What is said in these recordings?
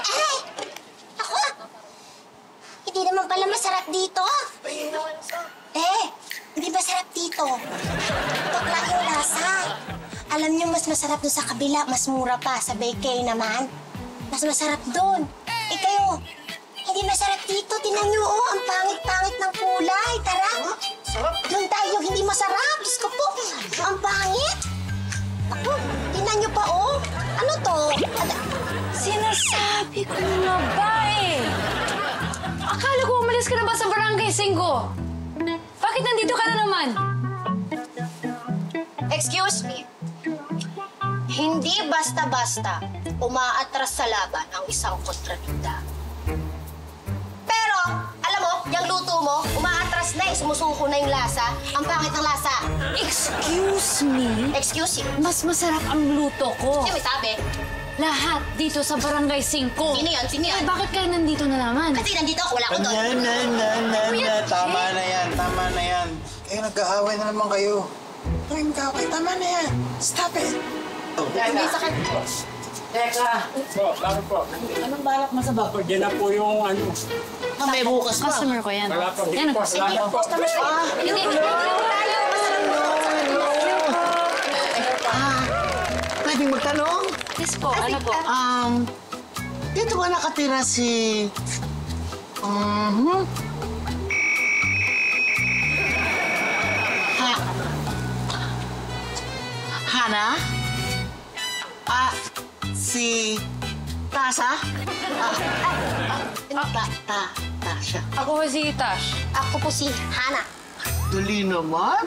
Ay! Ako! Hindi naman pala masarap dito. Hindi masarap dito. Bakla yung lasa. Alam niyo, mas masarap doon sa kabila. Mas mura pa. Sa bakery naman. Mas masarap doon. Kayo, hindi masarap dito. Tingnan niyo, ang pangit-pangit ng kulay. Tara. Doon tayo, hindi masarap. Diyos ko po, ang pangit. Ako, tingnan niyo pa, Ano to? Sinasabi ko na ba Akala ko umalis ka na ba sa Barangay 5? Bakit nandito ka na naman? Excuse me. Hindi basta-basta umaatras sa laban ang isang kontrabida. Pero, alam mo, yung luto mo, umaatras na sumusuko na yung lasa. Ang pangit ng lasa. Excuse me? Excuse you. Mas masarap ang luto ko. May sabi. Lahat dito sa Barangay 5. Sino yan? Sino yan? Bakit kayo nandito na naman? Kasi nandito ako, wala ko doon. Tama na yan, tama na yan. Kayo nag-aaway na naman kayo. Tuwing mag-aaway, tama na yan. Stop it. May sakit. Teka. Bakit po? Anong balak mo sa bag? Diyan na po yung ano. May bukas pa. Customer ko yan. Wala po. Yan, Wala po. Pwedeng magtanong? Yes po, ano po? Dito ba nakatira si... Hana? Si... Tasa? Tasha. Ako po si Tash. Ako po si Hana. Dali naman.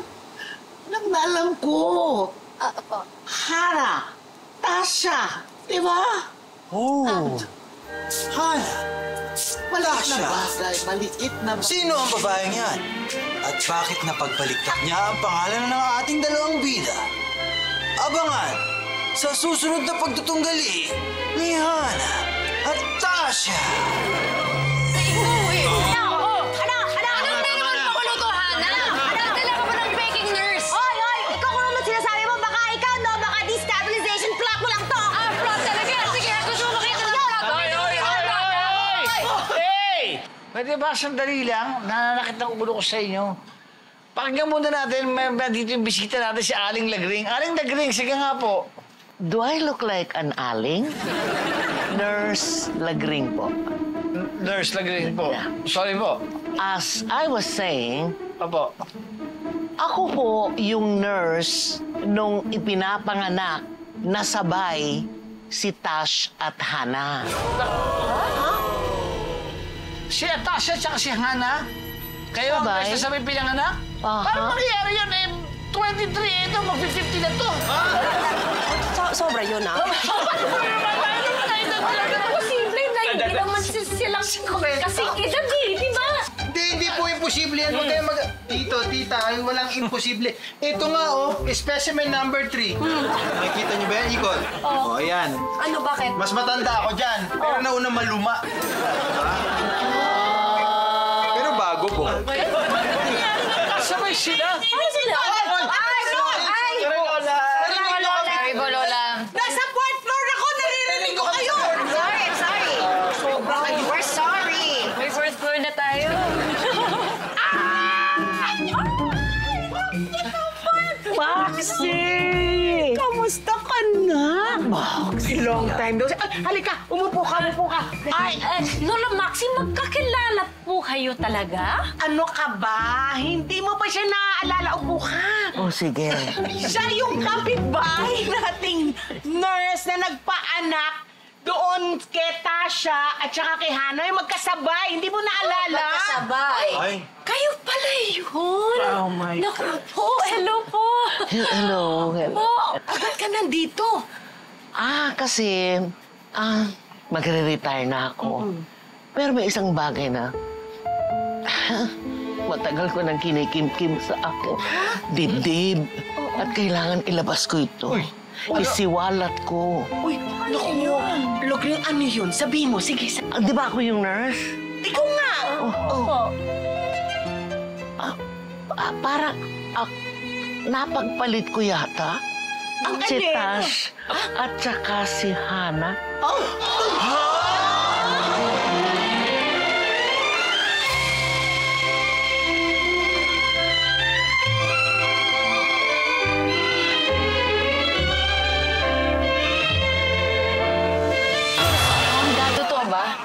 Nagnalam ko. Opo. Hana. Tasha. Di ba? Oh. Hana. Wala siya. Maliit na bagay. Sino ang babaeng yan? At bakit napagbaliktad niya ang pangalan ng ating dalawang bida? Abangan sa susunod na pagtutunggali ni Hana at Tasha. Anong meron mo luto, Hana? Nagdala ka ba ng baking nurse? Hoy! Ikaw kung ano sinasabi mo, baka ikaw, no? Baka destabilization plot mo lang to. Plot talaga. Sige, gusto mo makita ng plot. Hey! Pwede ba sandali lang? Nananakit ang ulo ko sa inyo. Pakinggan muna natin, may dito yung bisita natin si Aling Lagring. Aling Lagring, sige nga po. Do I look like an aling? Nurse Lagring po. Nurse Lagring po. Sorry po. As I was saying, Opo. ako po yung nurse nung ipinapanganak na sabay si Tash at Hana. Si Atasha at si Hana? Kayo ang Sabay? nurse na sabay pinanganak? Paano mangyayari yun? 23, ito, mag-50 na to. Sobra yun, Posible na hindi naman silang kasing edad di ba? Hindi po imposible yan. Huwag kayo Tito, tita, ay walang imposible. Ito nga, specimen number 3. Nakikita niyo ba yan, Ikot? Oo. Ayan. Ano, bakit? Mas matanda ako dyan, pero nauna maluma. Pero bago po. Sabay sila. Ano sila? Sorry po, Lola. Nasa 4th floor ako, naririnig ko kayo. Sorry. We're sorry. May first floor na tayo. Maxie! Kamusta ka na? Long time daw. Halika, umupo ka. Lola Maxie, magkakilala po kayo talaga? Ano ka ba? Hindi mo pa siya naaalala. Upo ka. Oh, sige. Siya yung kapitbahay nating nurse na nagpaanak doon kay Tasha at saka kay Hana. Yung magkasabay. Hindi mo naalala? Magkasabay. Ay. Kayo pala yun. Oh, my Naku po, hello po. Hello. Bakit ka nandito? Kasi, magre-retire na ako. Pero may isang bagay na, matagal ko nang kinikim-kim sa akin. Dibdib. At kailangan ilabas ko ito. Isiwalat ko. Uy, naku. Logring ano yun? Sabihin mo. Sige. Di ba ako yung nurse? Ikaw nga. Parang, napagpalit ko yata. Ang Si ano? Tash at saka si Hana. ba?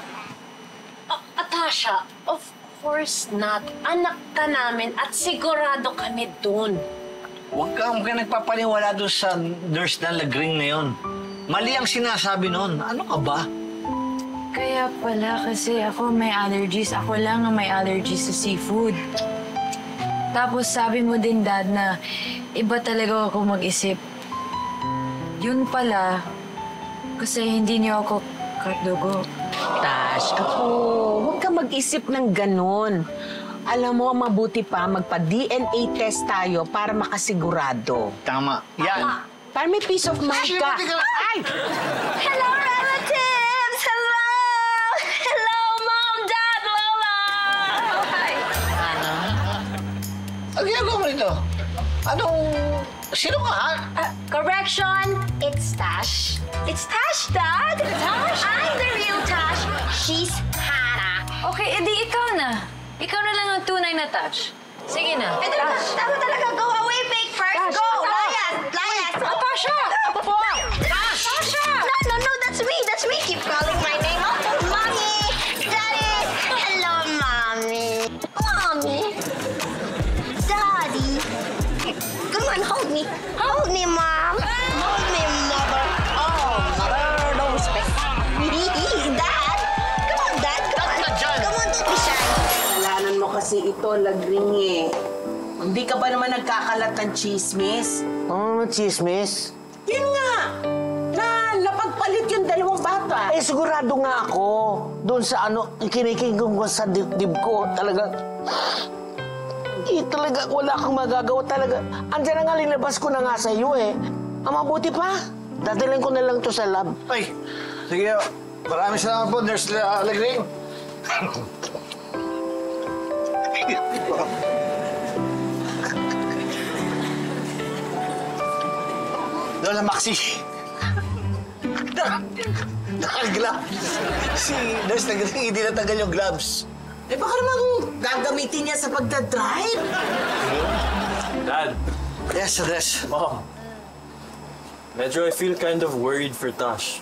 Atasha, of course not. Anak ka namin at sigurado kami dun. Huwag ka nagpapaniwala doon sa nurse na lagring na yun. Mali ang sinasabi noon. Ano ka ba? Kaya pala kasi ako may allergies. Ako lang ang may allergies sa seafood. Tapos sabi mo din, Dad, na iba talaga ako mag-isip. Yun pala, kasi hindi niyo ako kardugo. Tash, ako, huwag ka mag-isip ng ganon. Alam mo, mabuti pa magpa-DNA test tayo para makasigurado. Tama. Yan. Para may peace of mind ka. Ay! Hello, relatives! Hello! Hello, Mom, Dad, Lola! Hi! Ano ginagawa mo rito? Sino ka, ha? Correction, it's Tash. It's Tash, Dad. Tash? I'm the real Tash. She's Hannah. Okay, edi ikaw na. Ikaw na lang ang tunay na touch. Sige na. Tama talaga. Go away, fake first. Go! Layas! Atasha! Tasha! No, that's me. That's me. Keep calling my name. Oh, Mommy! Daddy! Hello, Mommy. Mommy! Daddy! Come on, hold me. Hold me, Mom. Hold me, Mother. Oh, Mother, no respect. Dad! Come on, Dad. Come on. Come on, don't be shy. Kalanan mo kasi ito, lagring eh. Hindi ka ba naman nagkakalat ng chismis? Ano chismis? Yun nga! Na napagpalit yung dalawang bata. Eh, sigurado nga ako. Doon sa kinikinggong ko sa dibdib ko. Talaga, talaga, wala akong magagawa talaga. Andiyan na nga, linabas ko na nga sa iyo eh. Ang mabuti pa, dadalhin ko na lang to sa lab. Ay, sige. Maraming salamat po, Nurse Lagring. Lola Maxi. Naka-gloves. Si Nurse Lagring hindi natanggal yung gloves. Eh baka naman gagamitin niya sa pagdadrive. Dad, Yes, Andres. Mom. Medyo I feel kind of worried for Tash.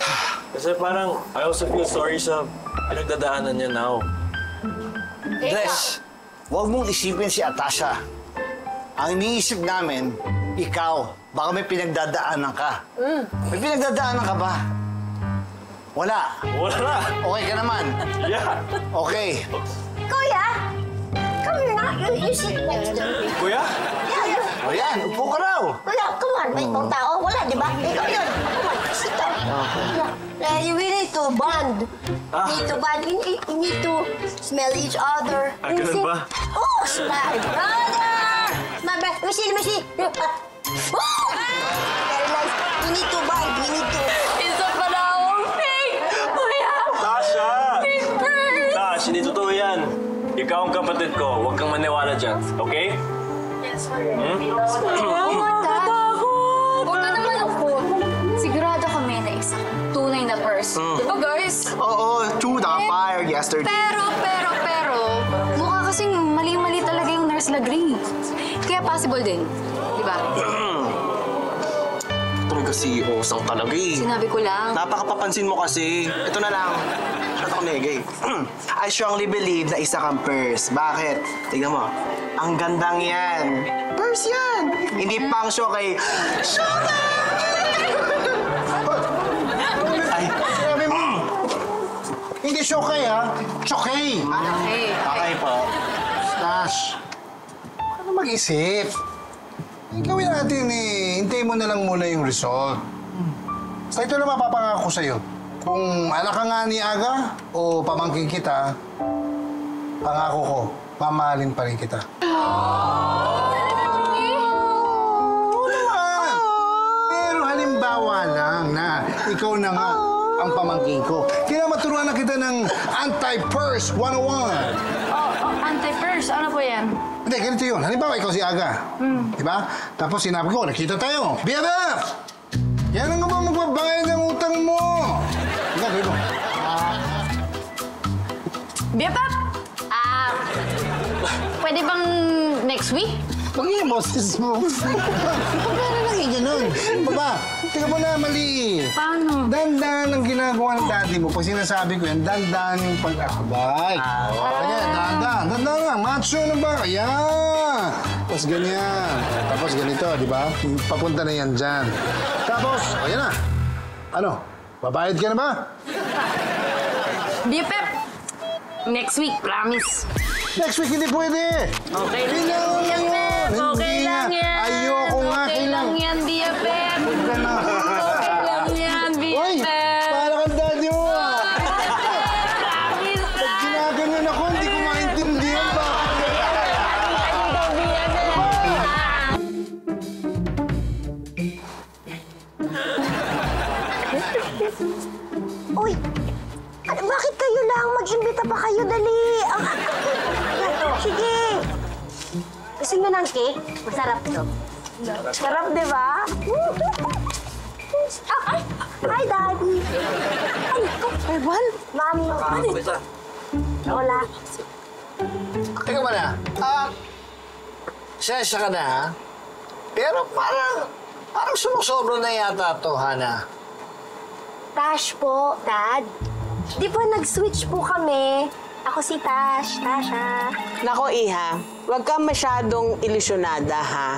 Kasi parang I also feel sorry sa pinagdadaanan niya now. Andres, huwag mong isipin si Atasha. Ang iniisip namin, ikaw. Baka may pinagdadaanan ka. May pinagdadaanan ka ba? Wala. Wala! Okay ka naman. Yeah! Okay. Kuya! Come here na. You sit next to me. Kuya? Yeah. O yan, upo ka raw. Wala, come on. May ibang tao. Wala, di ba? Ikaw yun. Come on, sit down. Yeah. We need to bond. We need to bond. We need to smell each other. Ganun ba? Oh, smile. Brother! My brother. Mercy. Oh! Very nice. We need to bond. We need to... Isa pa na akong fake! Kuya! Tasha! First! Tash, hindi totoo yan. Ikaw ang kapatid ko. Huwag kang maniwala dyan. Okay? Huwag ka naman ako. Sigurado kami na isa tunay na person. Diba, guys? Oo, true. Naka-fired yesterday. Pero, mukha kasing mali-mali talaga yung Nurse Lagring. Kaya possible din. Diba? Talaga si Osang talaga eh. Sinabi ko lang. Napakapapansin mo kasi. Ito na lang. Shut ako negay. I strongly believe na isa kang purse. Bakit? Tingnan mo. Ang gandang yan. Purse yan. Hindi pang show kay... Ay, sabi mo. Hindi Shokay, ha? Chokay. Okay po. Tash, huwag ka na mag-isip. Gawin natin eh. Hintayin mo na lang muna yung result. Sa ito na mapapangako ko sa'yo. Kung anak ka nga ni Aga o pamangkin kita, pangako ko, mamahalin pa rin kita. Oo naman. Pero halimbawa lang na ikaw na nga ang pamangkin ko. Kaya maturuan na kita ng Anti-Purse 101. Anti-purse. Ano po yan? Hindi, ganito yun. Halimbawa, ikaw si Aga. Diba? Tapos sinabi ko, nakita tayo. BFF! Yan ang nga ba magbabayad ng utang mo? Ika, gawin mo. Biapap! Pwede bang next week? Pag-i-emosis mo. Pagkano lang yung ganun? Baba, tingnan mo na, mali. Paano? Dandan ang ginagawa ng daddy mo. Pag sinasabi ko yan, dandan yung pag-akbay. Kaya, dandan. Dandan nga, macho na ba? Ayan. Tapos ganyan. Tapos ganito, di ba? Papunta na yan dyan. Tapos, ayan na. Ano? Babayad ka na ba? BFF! Next week, promise. Next week hindi pwede. Okay lang Kailangan yan, mo. Beb. Okay Hindi lang nga. yan. Ayoko nga. Okay lang yan, BFF. Huwag ka na. Okay lang yan, Uy, BFF. para kang daddy mo ah. Promise Pag na. ginaganyan ako, hindi ko maintindihan ba? Uy! Bakit kayo lang? Mag-imbita pa kayo, dali! Sige! Gusto nyo ng cake? Masarap to. Sarap, di ba? Ay! Hi, Daddy! Ano to? Ewan? Mami. Hola. Teka ba na? Sensya ka na, ha? Pero parang sumusobra na yata to, Hana. Tash po, Dad. Di ba nag-switch po kami? Ako si Tash, Tasha. Nako, Iha, huwag kang masyadong ilusyonada, ha?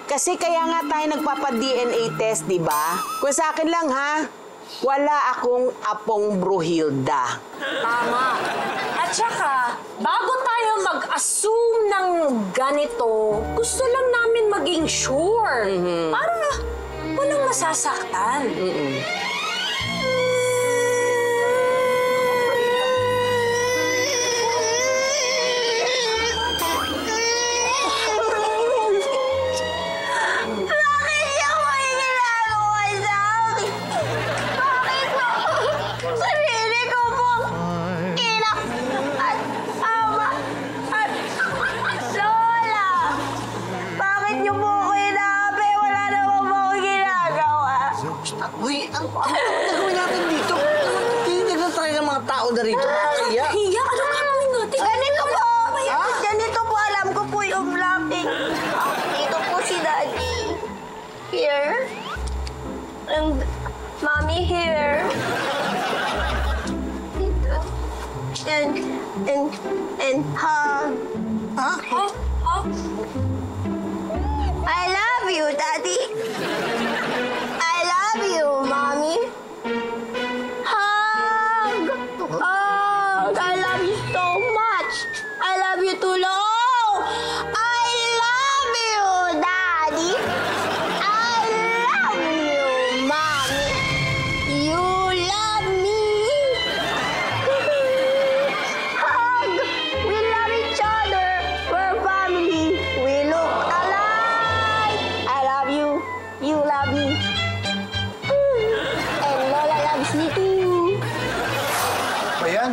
Kasi kaya nga tayo nagpapa-DNA test, di ba? Kung sa akin lang, ha? Wala akong apong Bruhilda. Tama. At saka, bago tayo mag-assume ng ganito, gusto lang namin maging sure. Para walang masasaktan. Bakit niyo mo yung ginagawa sa akin? Bakit mo sarili ko pong ina at ama at lola? Bakit niyo po ako inabi? Wala naman po akong ginagawa. Uy, ang gagawin natin dito? Tinig na tayo ng mga tao na rito. Kaya, Hiya, anong gagawin natin? Ganito po! Ganito po, alam ko po yung blocking. Dito po si Daddy. Here. And Mommy here. Dito. And hug. I love you, Daddy. I love you, Mommy. Hug! Hug! I love you so much. I love you too, Lo. I love you, Daddy. I love you, Mommy. You love me. Hug! We love each other. We're family. We look alike. I love you. You love me. And Lola loves me too. Ayan.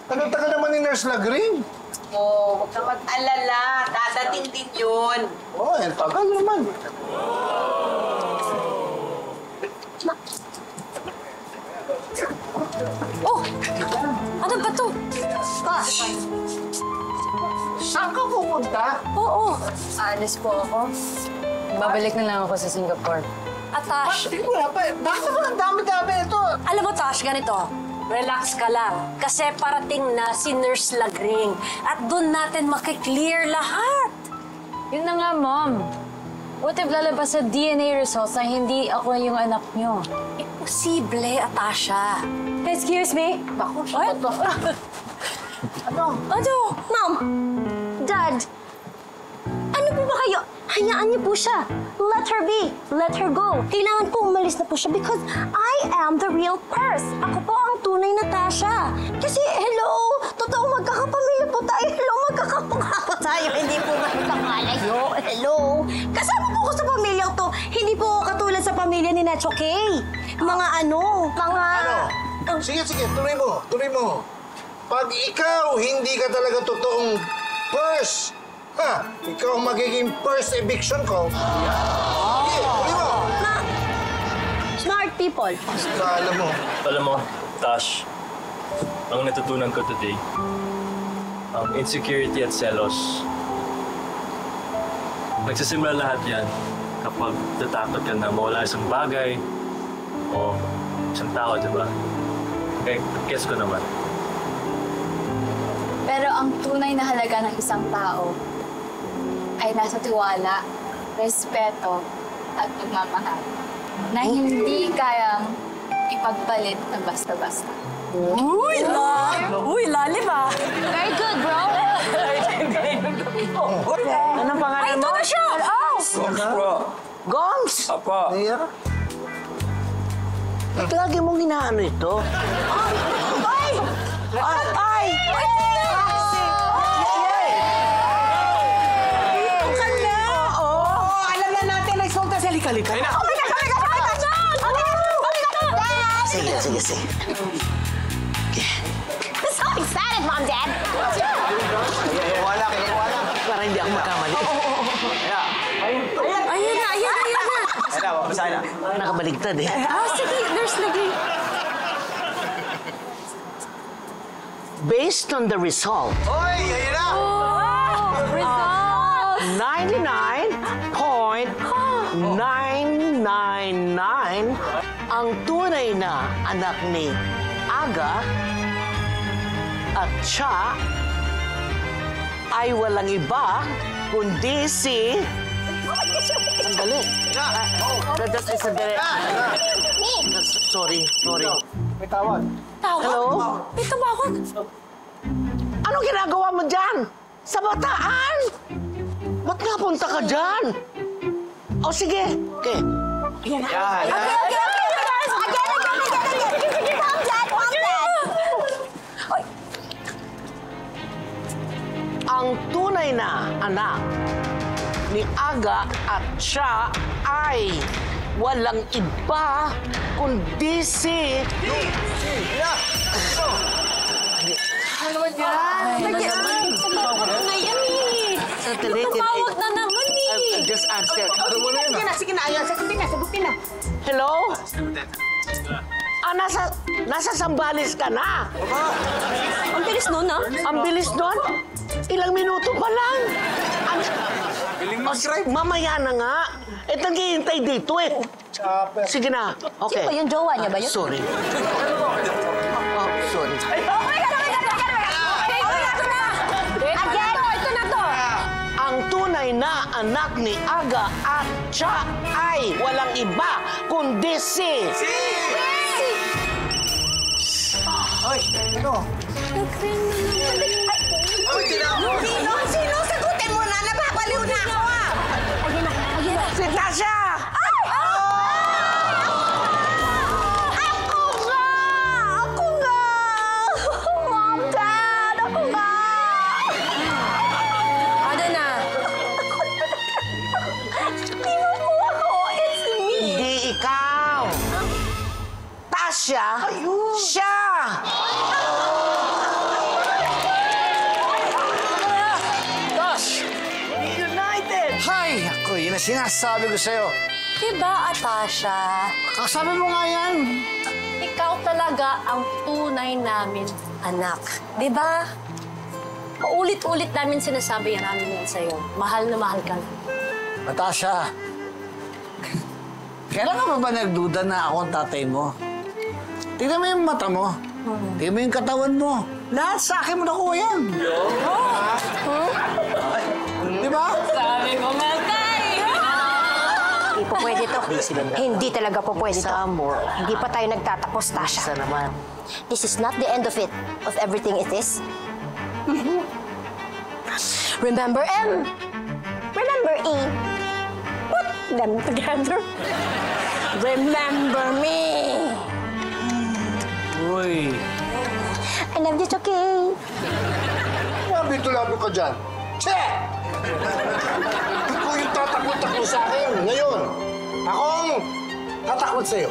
Tagal-tagal naman ni Nurse Lagrim. Oh, huwag kang mag-alala. Dadating din yun. Oh, ang tagal naman. Oh! Ano ba to? saan ka pupunta? Oo. Alis po ako. Babalik na lang ako sa Singapore. Tash, Bakit naman ang dami-dami ito? alam mo, Tash, ganito. Relax ka lang. Kasi parating na si Nurse Lagring. At doon natin makiklear lahat. Yun na nga, Mom. What if lalabas sa DNA results na hindi ako yung anak niyo? Imposible, Atasha. Excuse me? Ako, Ano? Mom! Dad! Ano po ba kayo? Hayaan niyo po siya. Let her be. Let her go. Kailangan po umalis na po siya because I am the real purse. Ako po ang tunay na Tasha. Kasi, hello, totoo magkakapamilya po tayo. Hello, magkakamukha po tayo. Hindi po magkakalayo. Hello. Kasama po ko sa pamilyang to. Hindi po katulad sa pamilya ni Nacho Kay. Mga Sige, tuloy mo. Pag ikaw hindi ka talaga totoong purse, ikaw ang magiging first eviction ko. Sige, tuloy mo. Smart people. Kala mo. Alam mo, Tash, ang natutunan ko today, ang insecurity at selos. Nagsisimula lahat yan kapag tatakot ka na mawala isang bagay o isang tao, di ba? Okay, guess ko naman. Pero ang tunay na halaga ng isang tao ay nasa tiwala, respeto, at pagmamahal na hindi kayang ipagpalit ng basta-basta. Uy, lalim ah! Very good, bro! Anong pangalan mo? Ito na siya! Gongs! Apa! Ba't lagi mong hinaano ito? Ay! Ay! Alam na natin, nagsulta sa likalika. Sige. So excited, Mom, Dad! Wala. Para hindi ako magkamali. Ayun na! Ayun, babasahin na. Nakabaligtad eh. Sige, nurse lagi. Based on the result, Hoy, ayun na! 99.999 ang tunay na anak ni Aga at siya ay walang iba kundi si... Sandali. Sandali. Sorry. May tawag. Hello? May tumawag. Anong ginagawa mo dyan? Sa bataan? Ba't nga punta ka dyan? O sige. Okay. Yan. Ang tunay na anak ni Aga at siya ay walang iba kundi si... Ano ba yan? Sandali. Tumawag na naman eh. Just answer. Sige na, ayun. Sagutin na. Hello? Nasa Sambales ka na. Ang bilis nun, ah. Ang bilis nun? Ilang minuto pa lang. Mamaya na nga. Naghihintay dito eh. Sige na. Okay. Sino ba yung jowa niya ba yun? Sorry. Oh, sorry. Ito na to. Ang tunay na anak ni Aga at siya ay walang iba kundi si... Hoy, ano? Sino? Sagutin mo na. Napapaliw na ako ah. Si Tasha! Ako nga! Mom, Dad! Ako nga! Ano na? Tingnan mo ako! It's me! Hindi ikaw! Tasha! Siya! Hay! Ako, yun ang sinasabi ko sa'yo. Diba, Atasha? Kasabi mo nga yan. Ikaw talaga ang tunay namin anak. Diba? Paulit-ulit namin sinasabi yan namin yan sa'yo. Mahal na mahal ka na. Natasha, kailan ka ba nagduda na ako ang tatay mo? Tingnan mo yung mata mo. Tingnan mo yung katawan mo. Lahat sa akin mo nakuha yan. Di ba? Hindi po pwede to. Hindi talaga po pwede to. More. Hindi pa tayo nagtatapos, Tasha. Isa naman. This is not the end of it, of everything it is. Remember M. Remember E. Put them together. Remember me. Uy. I love you, okay? Labi-labi ka dyan. Che! Ikaw yung tatakot-takot sa akin. Ngayon, akong tatakot sa'yo.